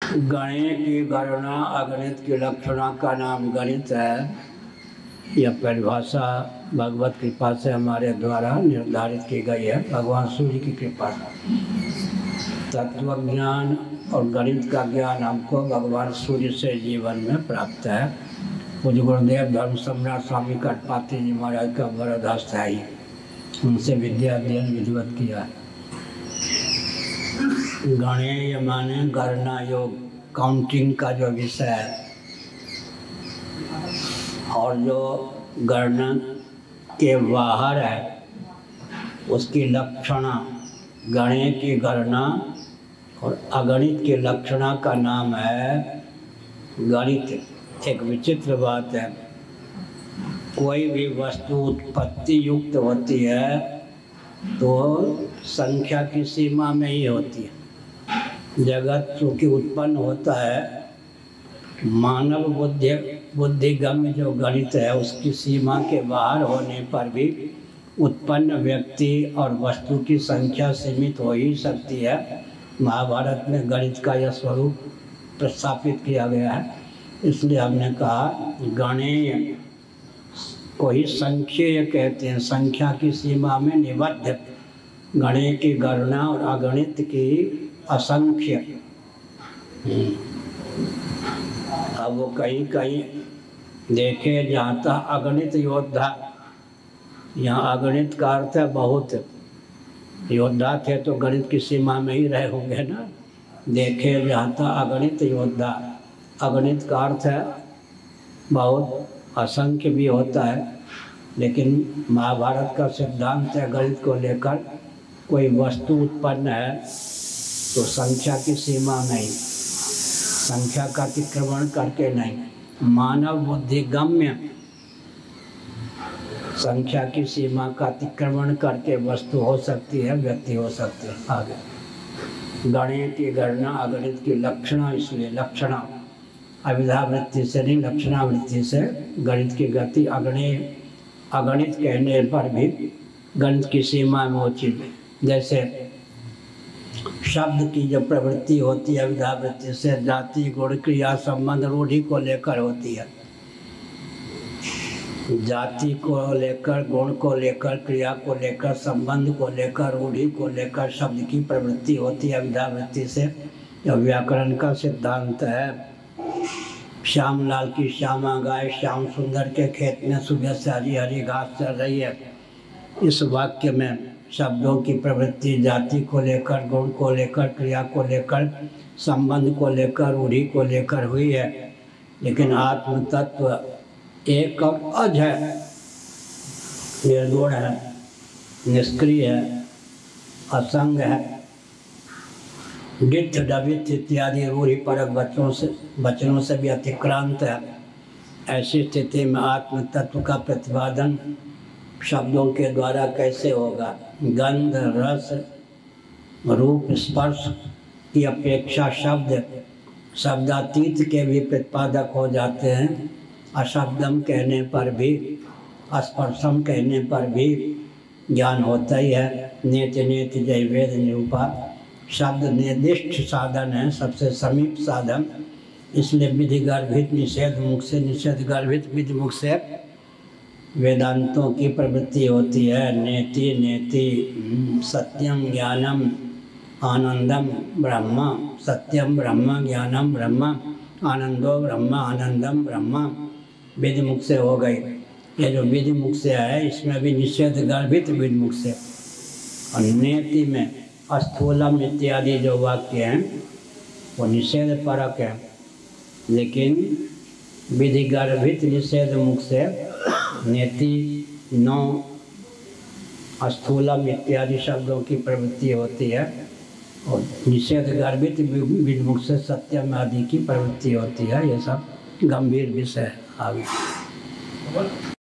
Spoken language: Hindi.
गणे की गणना अगणित की लक्षणा का नाम गणित है। यह परिभाषा भगवत कृपा से हमारे द्वारा निर्धारित की गई है, भगवान सूर्य की कृपा से। तत्व ज्ञान और गणित का ज्ञान हमको भगवान सूर्य से जीवन में प्राप्त है। पूज्य गुरुदेव धर्म सम्राट स्वामी कटपात्री जी महाराज का वरदास्त है ही, उनसे विद्या अध्ययन विधिवत किया है। गणेय माने गणना योग, काउंटिंग का जो विषय है, और जो गणना के बाहर है उसकी लक्षणा। गणे की गणना और अगणित की लक्षणा का नाम है गणित। एक विचित्र बात है, कोई भी वस्तु उत्पत्ति युक्त होती है तो संख्या की सीमा में ही होती है। जगत चूँकि उत्पन्न होता है, मानव बुद्धिगम्य जो गणित है उसकी सीमा के बाहर होने पर भी उत्पन्न व्यक्ति और वस्तु की संख्या सीमित हो ही सकती है। महाभारत में गणित का यह स्वरूप प्रस्थापित किया गया है। इसलिए हमने कहा गणेय को ही संख्येय कहते हैं, संख्या की सीमा में निबद्ध। गणे की गणना और अगणित की असंख्य। अब वो कहीं कहीं देखे जाता अगणित योद्धा, यहाँ अगणित का अर्थ है बहुत। योद्धा थे तो गणित की सीमा में ही रहे होंगे ना। देखे जाता अगणित योद्धा, अगणित का अर्थ है बहुत, असंख्य भी होता है। लेकिन महाभारत का सिद्धांत है गणित को लेकर, कोई वस्तु उत्पन्न है तो संख्या की सीमा नहीं, संख्या का अतिक्रमण करके नहीं, मानव बुद्धिगम्य संख्या की सीमा का अतिक्रमण करके वस्तु हो सकती है, व्यक्ति हो सकते हैं। आगे गणित की गणना अगणित की लक्षणा, इसलिए लक्षणा अविधा वृत्ति से नहीं, लक्षणा वृत्ति से गणित की गति। अगणित कहने पर भी गणित की सीमा में वो चीज, जैसे शब्द की जो प्रवृत्ति होती है अविधा वृत्ति से, जाति गुण क्रिया संबंध रूढ़ि को लेकर होती है। जाति को लेकर, गुण को लेकर, क्रिया को लेकर, संबंध को लेकर, रूढ़ि को लेकर शब्द की प्रवृत्ति होती है अविधा वृत्ति से। यह व्याकरण का सिद्धांत है। श्यामलाल की श्यामा गाय श्याम सुंदर के खेत में सुबह से हरी हरी घास चल रही है। इस वाक्य में शब्दों की प्रवृत्ति जाति को लेकर, गुण को लेकर, क्रिया को लेकर, संबंध को लेकर, रूढ़ि को लेकर हुई है। लेकिन आत्म तत्व एक और अज है, निर्गुण है, निष्क्रिय है, असंग है। डिथ डविथ इत्यादि रूढ़ि परक वचनों से भी अतिक्रांत है। ऐसी स्थिति में आत्म तत्व का प्रतिपादन शब्दों के द्वारा कैसे होगा? गंध रस रूप स्पर्श की अपेक्षा शब्दातीत के भी प्रतिपादक हो जाते हैं। अशब्दम कहने पर भी, स्पर्शम कहने पर भी ज्ञान होता ही है। नेति नेति जय वेद निरूपा, शब्द निर्दिष्ट साधन है, सबसे समीप साधन। इसलिए विधि गर्भित निषेध मुख से, निषेध गर्भित विधि मुख से वेदांतों की प्रवृत्ति होती है। नेति नेति सत्यम ज्ञानम आनंदम ब्रह्म, सत्यम ब्रह्म ज्ञानम ब्रह्म आनंदो ब्रह्म आनंदम ब्रह्म विधि मुख से हो गई। ये जो विधि मुख से है इसमें भी निषेध गर्भित विधि मुख से। और नेति में स्थूलम इत्यादि जो वाक्य हैं वो निषेध परक है, लेकिन विधि गर्भित निषेध मुख से नेति नौ स्थूलम इत्यादि शब्दों की प्रवृत्ति होती है। और निषेध गर्भित विधि मुख से सत्यम आदि की प्रवृत्ति होती है। ये सब गंभीर विषय है। आगे